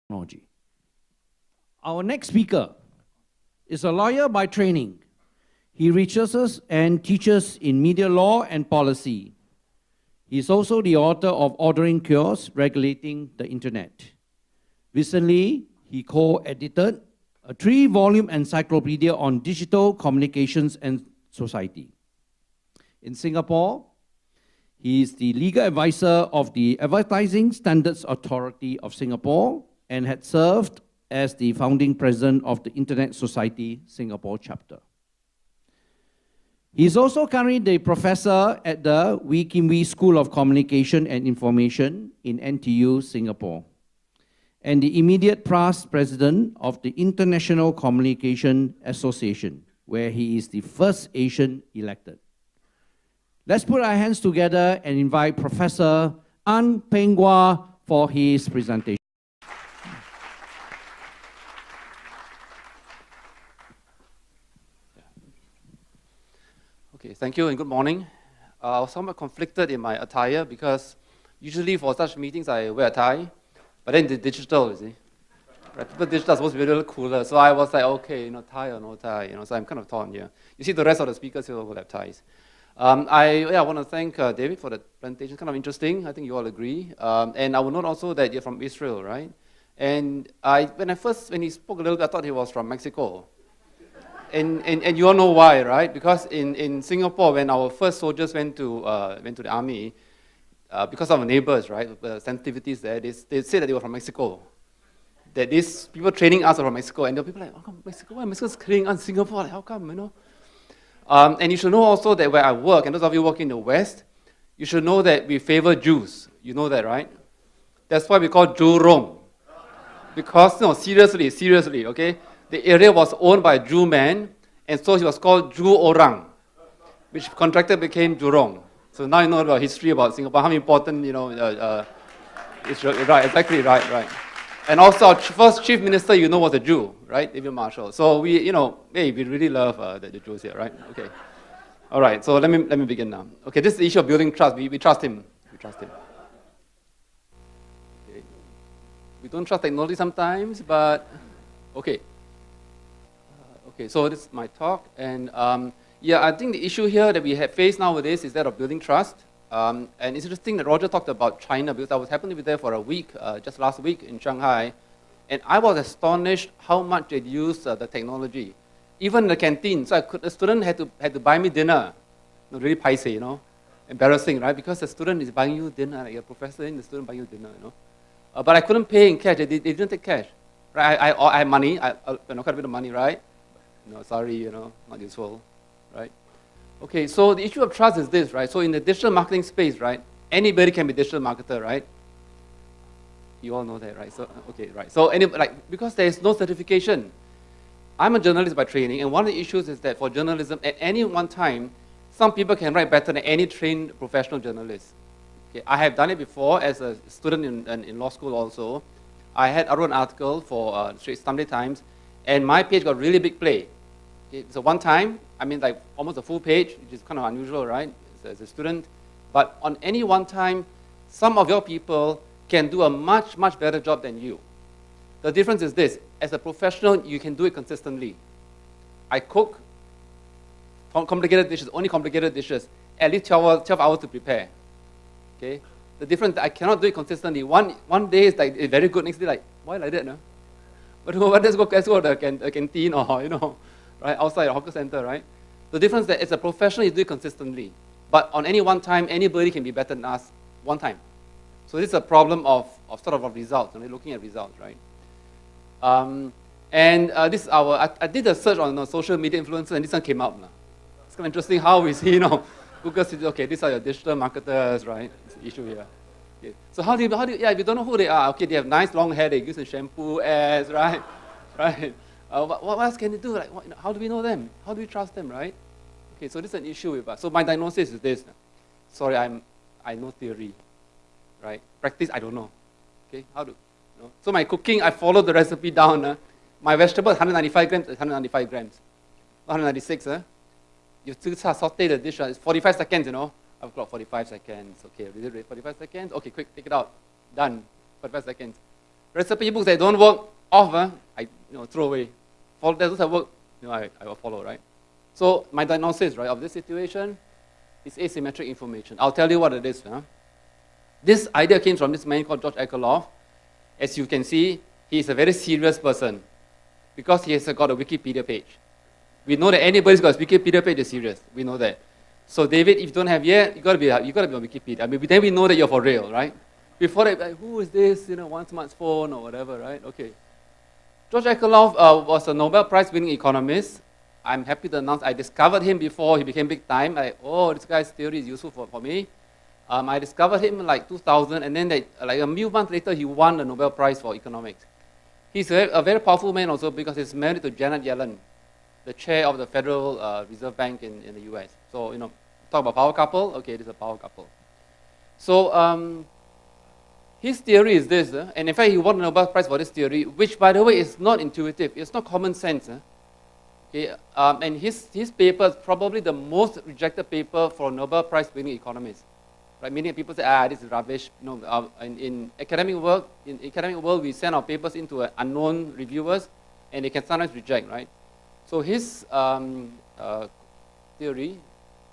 Technology. Our next speaker is a lawyer by training. He researches and teaches in media law and policy. He is also the author of Ordering Chaos, Regulating the Internet. Recently, he co-edited a 3-volume encyclopedia on digital communications and society. In Singapore, he is the legal advisor of the Advertising Standards Authority of Singapore and had served as the founding president of the Internet Society Singapore chapter. He is also currently the professor at the Wee Kim Wee School of Communication and Information in NTU, Singapore, and the immediate past president of the International Communication Association, where he is the first Asian elected. Let's put our hands together and invite Professor Peng Hwa for his presentation. Okay, thank you and good morning. I was somewhat conflicted in my attire because usually for such meetings I wear a tie, but then the digital, you see. Right, people digital are supposed to be a little cooler, so I was like, okay, tie or no tie, so I'm kind of torn here. You see the rest of the speakers here will have ties. I want to thank David for the presentation, kind of interesting, I think you all agree. And I will note also that you're from Israel, right? And when he spoke a little bit, I thought he was from Mexico. And you all know why, right? Because in Singapore, when our first soldiers went to the army, because of our neighbors, right, the sensitivities there, they said that they were from Mexico. That these people training us are from Mexico, and there were people like, how come Mexico? Why Mexico's training us in Singapore? Like, how come, And you should know also that where I work, and those of you working in the West, you should know that we favor Jews. You know that, right? That's why we call Jurong. Because, no, seriously, okay? The area was owned by a Jew man, and so he was called Jew Orang, which contracted became Jurong. So now you know about history about Singapore, how important, Israel, right, exactly, right. And also our first chief minister, was a Jew, right, David Marshall. So we, we really love the Jews here, right? Okay. All right, so let me begin now. Okay, this is the issue of building trust. We trust him. Okay. We don't trust technology sometimes, but okay. Okay, so this is my talk, and I think the issue here that we have faced nowadays is that of building trust. And it's interesting that Roger talked about China, because I was happened to be there for a week, just last week in Shanghai, and I was astonished how much they'd use the technology. Even in the canteen, so the student had to buy me dinner. Really paiseh, embarrassing, right? Because the student is buying you dinner, like a professor and the student buying you dinner, But I couldn't pay in cash. They didn't take cash. Right? I had money, quite a bit of money, right? Sorry, not useful, right? Okay, so the issue of trust is this, right? So in the digital marketing space, right, anybody can be digital marketer, right? You all know that, right? So, okay, right. So, because there is no certification, I'm a journalist by training, and one of the issues is that for journalism, at any one time, some people can write better than any trained professional journalist. Okay, I have done it before as a student in law school also. I wrote an article for Sunday Times, and my page got really big play. Okay, so one time, almost a full page, which is kind of unusual, right, as a student. But on any one time, some of your people can do a much, much better job than you. The difference is this: as a professional, you can do it consistently. I cook complicated dishes, only complicated dishes, at least 12 hours to prepare. Okay? The difference, I cannot do it consistently. One day is like very good, next day like, why like that, no? But let's go to the canteen or, right, outside a hawker center, right? The difference is that as a professional, you do it consistently. But on any one time, anybody can be better than us one time. So this is a problem of results, looking at results, right? This is I did a search on social media influencers, and this one came up. It's kind of interesting how we see, Google says, okay, these are your digital marketers, right? It's the issue here. Okay. So how do you, if you don't know who they are, okay, they have nice long hair, they use the shampoo ads, right? Right? What else can they do? How do we know them? How do we trust them, right? Okay, so this is an issue with us. So my diagnosis is this. Sorry, I know theory, right? Practice, I don't know. Okay, how do, So my cooking, I follow the recipe down. My vegetables, 195 grams, 195 grams. 196, You saute the dish, it's 45 seconds, I've got 45 seconds. Okay, is it ready? 45 seconds? Okay, quick, take it out. Done. 45 seconds. Recipe books that don't work off, I throw away. For those that work, I will follow, right? So my diagnosis, right, of this situation is asymmetric information. I'll tell you what it is. This idea came from this man called George Akerlof. As you can see, he is a very serious person because he has got a Wikipedia page. We know that anybody's got a Wikipedia page is serious. We know that. So David, if you don't have yet, you got to be on Wikipedia. I mean, then we know that you're for real, right? Before that, like, who is this? One smartphone or whatever, right? Okay. George Akerlof was a Nobel Prize-winning economist. I'm happy to announce I discovered him before he became big time. This guy's theory is useful for me. I discovered him in like 2000, and then like a few months later, he won the Nobel Prize for economics. He's a very powerful man also because he's married to Janet Yellen, the chair of the Federal Reserve Bank in the US. So, talk about power couple. Okay, this is a power couple. So, his theory is this, and in fact, he won the Nobel Prize for this theory, which, by the way, is not intuitive. It's not common sense. Okay, and his paper is probably the most rejected paper for Nobel Prize-winning economists. Right? Many people say, this is rubbish. In academic work, we send our papers into unknown reviewers, and they can sometimes reject, right? So his theory,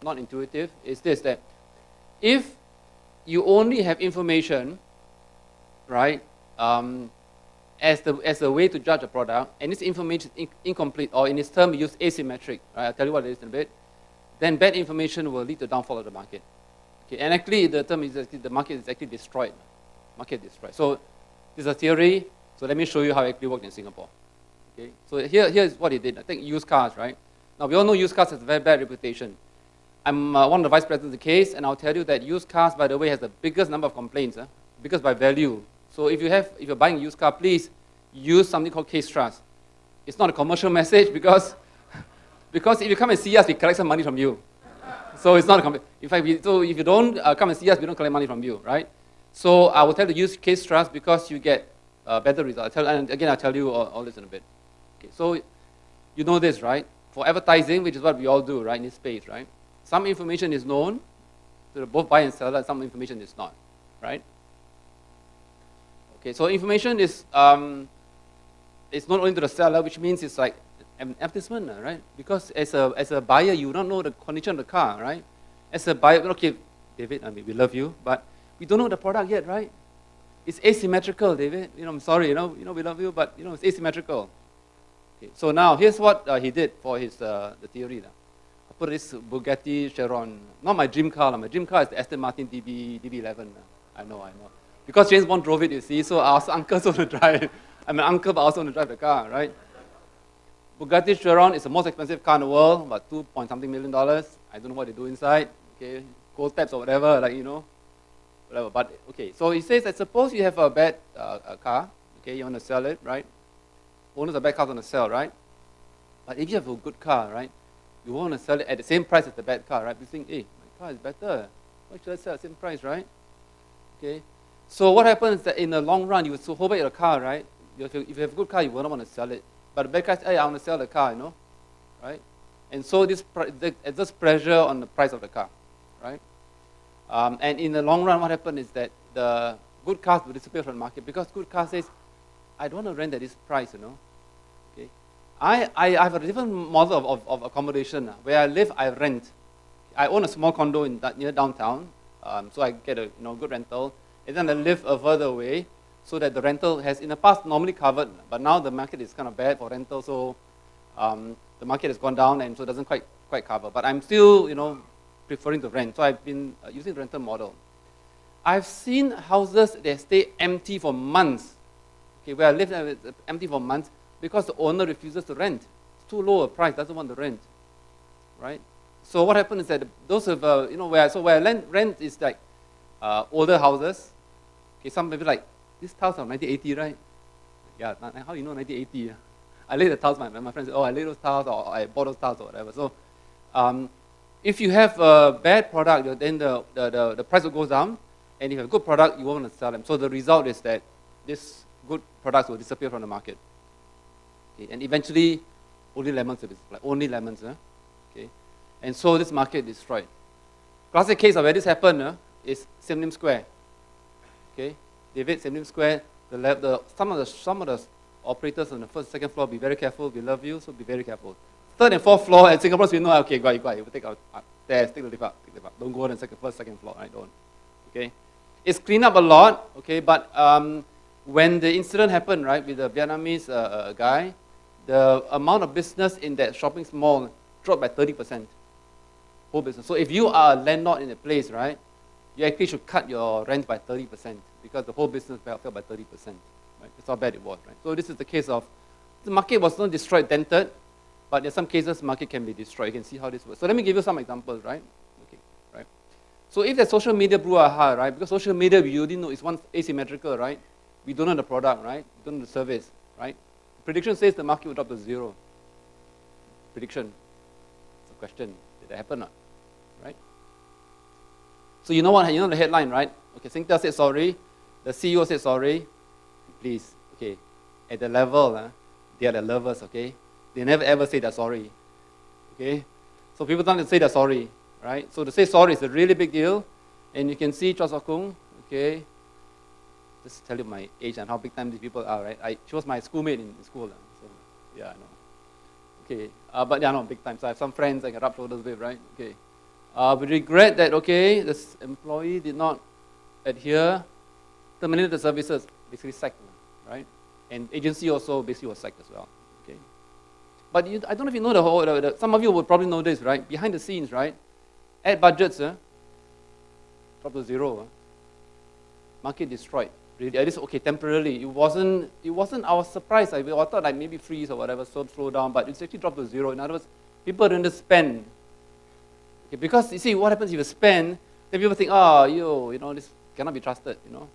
not intuitive, is this, that if you only have information, right, as a way to judge a product, and this information is incomplete, or in its term, we use asymmetric, right? I'll tell you what it is in a bit, then bad information will lead to downfall of the market. Okay, and actually, the term is actually, the market is actually destroyed. Market destroyed. So this is a theory. So let me show you how it actually worked in Singapore. Okay, so here is what he did. I think used cars, right? Now, we all know used cars has a very bad reputation. I'm one of the vice presidents of the case, and I'll tell you that used cars, by the way, has the biggest number of complaints, because by value. So if you're buying a used car, please use something called case trust. It's not a commercial message because if you come and see us, we collect some money from you. So it's not a in fact, so if you don't come and see us, we don't collect money from you, right? So I will tell you to use case trust because you get better results. And again, I'll tell you all this in a bit. Okay, so you know this, right? For advertising, which is what we all do, right, in this space, right? Some information is known to both buyer and seller, some information is not, right? Okay, so information is it's not only to the seller, which means it's like an advertisement, right? Because as a buyer, you don't know the condition of the car, right? As a buyer, okay, David, I mean, we love you, but we don't know the product yet, right? It's asymmetrical, David. I'm sorry, we love you, but it's asymmetrical. Okay, so now here's what he did for his the theory. I put this Bugatti Chiron, not my dream car. My dream car is the Aston Martin DB11. I know. Because James Bond drove it, you see, so our uncles want to drive. I'm an uncle, but I also want to drive the car, right? Bugatti Chiron is the most expensive car in the world, about $2.something million. I don't know what they do inside, okay, gold taps or whatever, whatever. But okay, so he says that suppose you have a bad car, okay, you want to sell it, right? Owners of bad cars want to sell, right? But if you have a good car, right, you want to sell it at the same price as the bad car, right? You think, hey, my car is better. Why should I sell at the same price, right? Okay. So what happens is that in the long run, you will hold back your car, right? If you have a good car, you will not want to sell it. But the bad guy says, hey, I want to sell the car, right? And so this pressure on the price of the car, right? And in the long run, what happens is that the good cars will disappear from the market because good car says, I don't want to rent at this price, Okay. I have a different model of accommodation. Where I live, I rent. I own a small condo near downtown, so I get a good rental. And then I live further away, so that the rental has, in the past, normally covered, but now the market is kind of bad for rental, so the market has gone down, and so it doesn't quite cover. But I'm still, preferring to rent. So I've been using the rental model. I've seen houses that stay empty for months. Okay, where I live, it's empty for months because the owner refuses to rent. It's too low a price, doesn't want to rent, right? So what happens is that those of where rent is like older houses. Okay, some maybe like this house from 1980, right? Yeah, how do you know 1980? I laid the tiles. My friends say, oh, I laid those tiles, or I bought those tiles, or whatever. So, if you have a bad product, then the price will go down, and if you have a good product, you won't want to sell them. So the result is that these good products will disappear from the market. Okay, and eventually, only lemons will be like only lemons. Okay, and so this market is destroyed. Classic case of where this happened is Sim Lim Square. Okay, David, Sim Lim Square, Some of the operators on the first, second floor, be very careful. We love you, so be very careful. Third and fourth floor, at Singapore, we know, okay, go ahead. We take our stairs, take the lift up. Don't go on the first, second floor, right? Don't. Okay? It's cleaned up a lot, okay, but when the incident happened, right, with the Vietnamese guy, the amount of business in that shopping mall dropped by 30%. Whole business. So if you are a landlord in a place, right, you actually should cut your rent by 30% because the whole business fell by 30%. Right? That's how bad it was, right? So this is the case of, the market was not destroyed, dented, but in some cases, market can be destroyed. You can see how this works. So let me give you some examples, right? Okay, right? So if the social media brouhaha, right, because social media, we already know it's one asymmetrical, right? We don't know the product, right? We don't know the service, right? Prediction says the market will drop to 0. Prediction. It's a question. Did that happen or not? Right? So you know what? You know the headline, right? Okay, Singtel said sorry. The CEO said sorry. Please, okay. At the level, they are the lovers, okay? They never ever say they're sorry. Okay? So people don't say they're sorry, right? So to say sorry is a really big deal. And you can see Chua Sok Kung, okay? Just tell you my age and how big time these people are, right? She was my schoolmate in school. So yeah, I know. Okay, but yeah, no, big time. So I have some friends I can rub shoulders with, right? Okay. We regret that, okay, this employee did not adhere, terminated the services, basically sacked, right? And agency also basically was sacked as well, okay? But I don't know if you know the whole, some of you would probably know this, right? Behind the scenes, right? Ad budgets, dropped to 0. Market destroyed. Really, at least, okay, temporarily. It wasn't our surprise. I thought like maybe freeze or whatever, so slow down, but it's actually dropped to 0. In other words, people didn't spend. Okay, because you see, what happens if you spend, then people think, oh, you know, this cannot be trusted, you know.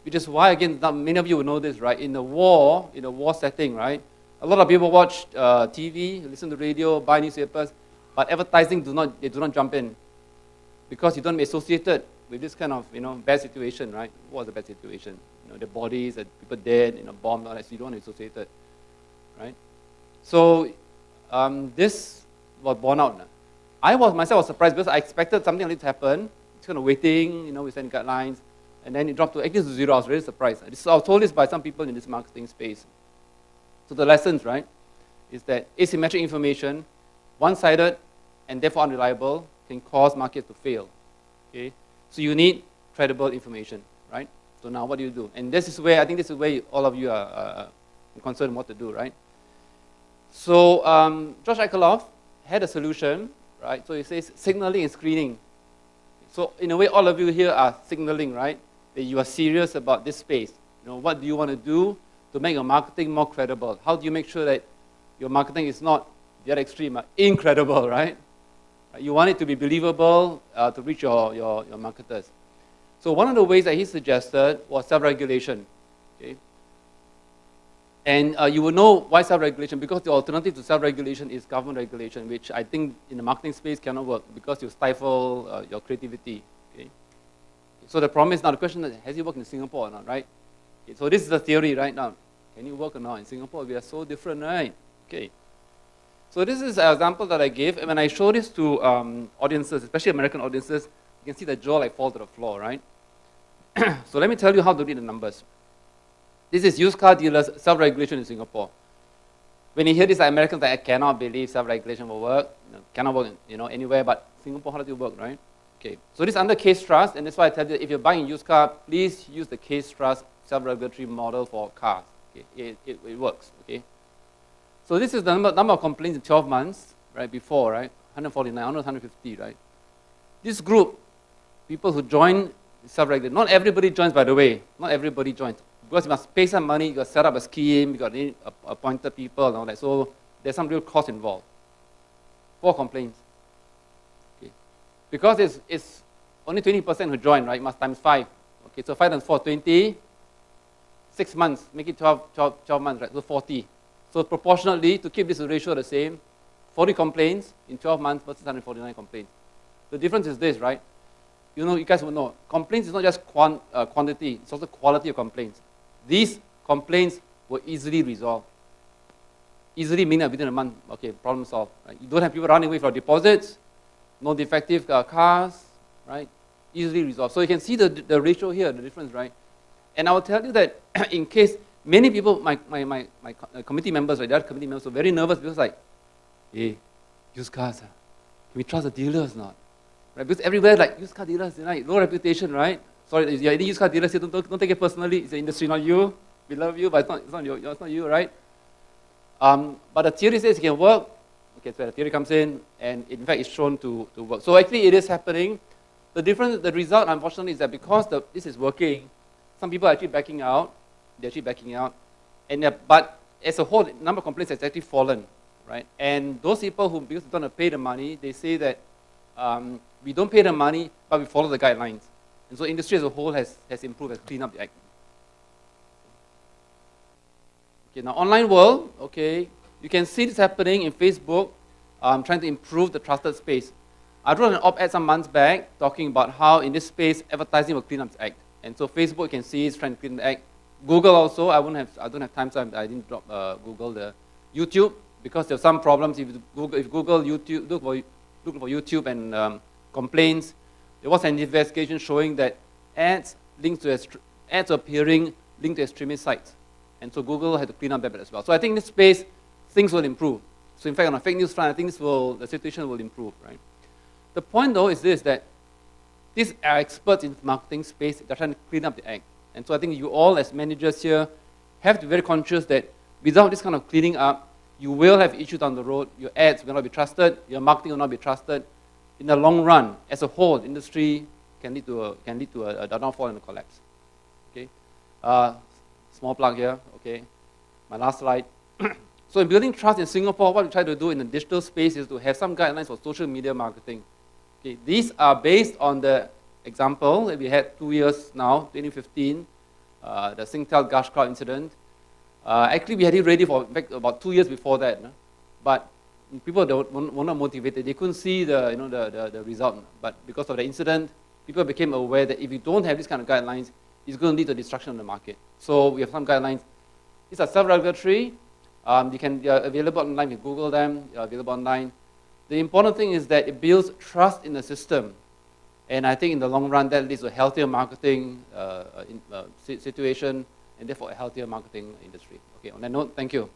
Which is why, again, many of you will know this, right? In a war setting, right? A lot of people watch TV, listen to radio, buy newspapers, but advertising they do not jump in because you don't be associated with this kind of, you know, bad situation, right? What was a bad situation? You know, the bodies, the people dead, you know, bombed, all that, so you don't want to associate it, right? So this was borne out. I was surprised because I expected something like this to happen. It's kind of waiting, you know, we send guidelines, and then it dropped to actually 0. I was really surprised. I was told this by some people in this marketing space. So the lessons, right, is that asymmetric information, one-sided and therefore unreliable, can cause markets to fail. Okay, so you need credible information, right? So now what do you do? And this is where all of you are concerned what to do, right? So Josh Akerlof had a solution, right? So he says signaling and screening. So in a way, all of you here are signaling, right? That you are serious about this space. You know, what do you want to do to make your marketing more credible? How do you make sure that your marketing is not the other extreme, incredible, right? You want it to be believable to reach your marketers. So one of the ways that he suggested was self-regulation. Okay? And you will know why self-regulation, because the alternative to self-regulation is government regulation, which I think in the marketing space cannot work because you stifle your creativity. Okay? So the problem is now, the question is, has it worked in Singapore or not, right? Okay, so this is the theory right now. Can it work or not? In Singapore, we are so different, right? Okay. So this is an example that I gave, and when I show this to audiences, especially American audiences, you can see the jaw like fall to the floor, right? So let me tell you how to read the numbers. This is used car dealers self-regulation in Singapore. When you hear this, Americans like, I cannot believe self-regulation will work. You know, cannot work, you know, anywhere, but Singapore, how does it work, right? Okay. So this is under case trust, and that's why I tell you, if you're buying a used car, please use the case trust self-regulatory model for cars. Okay? It works. Okay. So this is the number of complaints in 12 months, right? Before, right? 149, 150, right? This group, people who join self-regulation, not everybody joins, by the way. Not everybody joins. Because you must pay some money, you got to set up a scheme, you got to need appointed people and all that. So there's some real cost involved. 4 complaints. Okay. Because it's only 20% who join, right? You must times 5. Okay, so 5 times 4, 20. 6 months, make it 12 months, right? So 40. So proportionately, to keep this ratio the same, 40 complaints in 12 months versus 149 complaints. The difference is this, right? You know, you guys will know, complaints is not just quantity, it's also quality of complaints. These complaints were easily resolved. Easily meaning within a month, okay, problem solved. Right? You don't have people running away for deposits, no defective cars, right? Easily resolved. So you can see the ratio here, the difference, right? And I will tell you that in case many people, my committee members, right, the other committee members were very nervous because like, hey, used cars, can we trust the dealers or not? Right? Because everywhere, like, used car dealers, right, low reputation, right? Sorry, if you're any used car dealers here, don't take it personally. It's the industry, not you. We love you, but it's not you, right? But the theory says it can work. Okay, so the theory comes in, and in fact, it's shown to work. So actually, it is happening. The result, unfortunately, is that because this is working, some people are actually backing out. They're actually backing out. But as a whole, the number of complaints has actually fallen, right? And those people who, because they don't want to pay the money, they say that we don't pay the money, but we follow the guidelines. And so industry as a whole has improved, has cleaned up the act. Okay, now online world, okay, you can see this happening in Facebook, trying to improve the trusted space. I wrote an op-ed some months back talking about how in this space, advertising will clean up the act. And so Facebook, you can see, is trying to clean the act. Google also, I don't have time, so I didn't drop Google. The YouTube, because there's some problems. If Google YouTube, look for YouTube and complaints. There was an investigation showing that ads appearing linked to extremist sites. And so Google had to clean up that bit as well. So I think in this space, things will improve. So in fact, on a fake news front, I think the situation will improve, right? The point though is this, that these are experts in the marketing space. They're trying to clean up the act. And so I think you all as managers here have to be very conscious that without this kind of cleaning up, you will have issues down the road. Your ads will not be trusted. Your marketing will not be trusted. In the long run, as a whole, the industry can lead to a downfall and a collapse. Okay, small plug here. Okay, my last slide. So in building trust in Singapore, what we try to do in the digital space is to have some guidelines for social media marketing. Okay, these are based on the example that we had 2 years now, 2015, the Singtel Gush Crowd incident. Actually, we had it ready for, in fact, about 2 years before that. But people were not motivated. They couldn't see the result. But because of the incident, people became aware that if you don't have this kind of guidelines, it's going to lead to destruction of the market. So we have some guidelines. These are self-regulatory. They are available online. You can Google them. They are available online. The important thing is that it builds trust in the system. And I think in the long run, that leads to a healthier marketing situation and therefore a healthier marketing industry. Okay, on that note, thank you.